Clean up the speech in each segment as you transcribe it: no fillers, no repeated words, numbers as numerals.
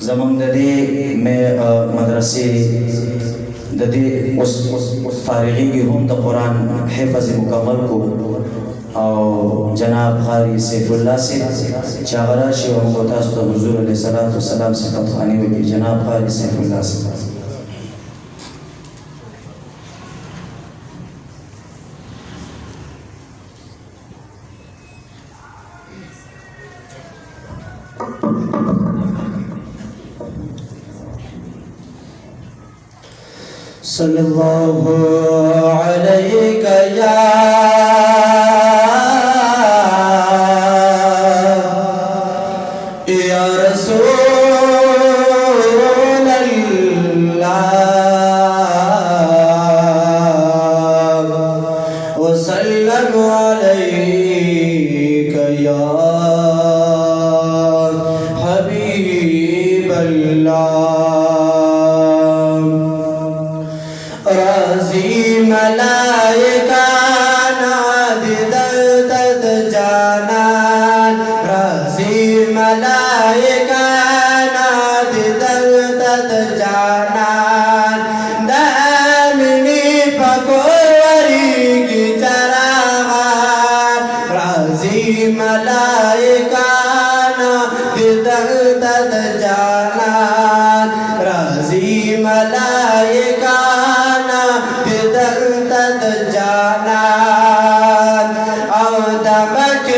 जमंग ददे में मदरसे ददे उस फारिगी की हम तो कुरान हिफ्ज़ मुकम्मल को और जनाब कारी सैफुल्लाह से चावरा शे व मुतास तो हुजूर अलैहिस्सलातु वस्सलाम से फतवानी हुई जनाब कारी सैफुल्लाह से सल्लल्लाहु अलैका या रसूल अल्लाह व सल्लल्लाहु अलैका या हबीब अल्लाह राज़ी मलाइका नादिदर तद जाना राज़ी मलाइका नादिदर तद जाना दामिनी पकोवरी की चरागा राज़ी मलाइका नादिदर तद जाना राज़ी मलाइका तद जाना दमक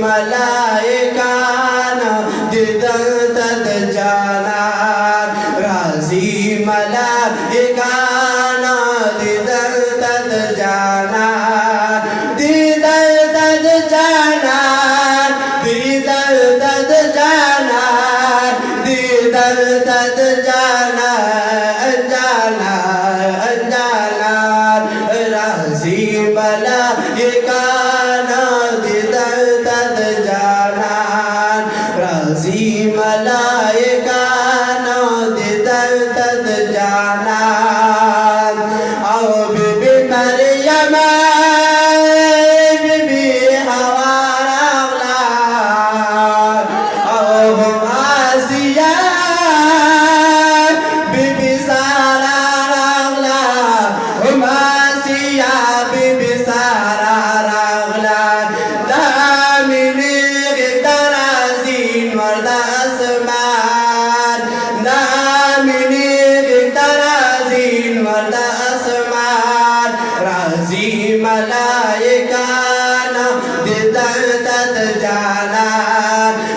मलाइका दिदर तद जाना राज़ी मलाइका दिदर तद जाना दिदर तद जाना दिदर तद जाना दिदर तद जाना जाना जाना राज़ी मलाइका राज़ी मलाइका दिदर तद जाना आओ बीबी मरियम बीबी हवारा आओ आसिया बीबी सारा रागला आसिया बीबी सारा रागला दामिनी राज़ी मलाइका दिदर तद जाना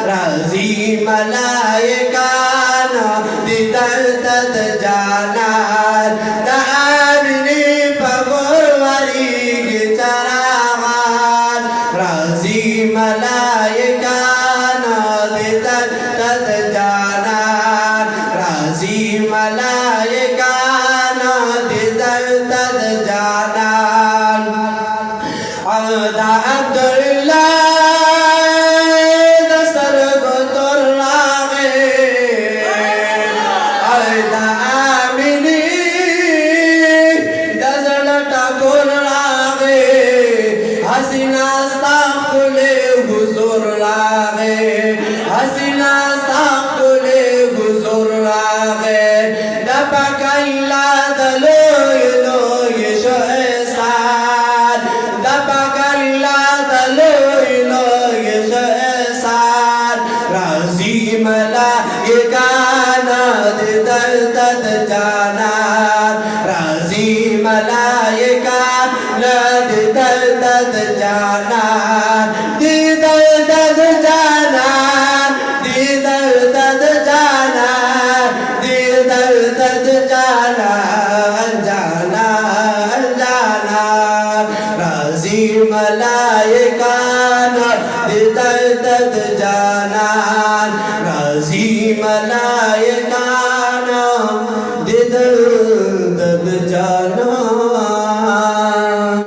राज़ी मलाइका दिदर तद जाना दामिनी पगोवरी की चरागा राज़ी मलाइका दिदर तद जाना राज़ी मलाइका दिदर तद जाना अब्दुल्लाह दसर गोतुल्लाहे आमिनी दजल टकुल्लाहे हसीना साकुले हुजूर लागे हसीना साकुले हुजूर लागे दपकल्ला दलो राज़ी मलाइका दिदर तद जाना राज़ी मलाइका दिदर तद जाना दिदर तद जाना दिदर तद जाना दिदर तद जाना जाना जाना राज़ी मलाइका दिदर तद जाना जी मलायकाना दिदल दद जाना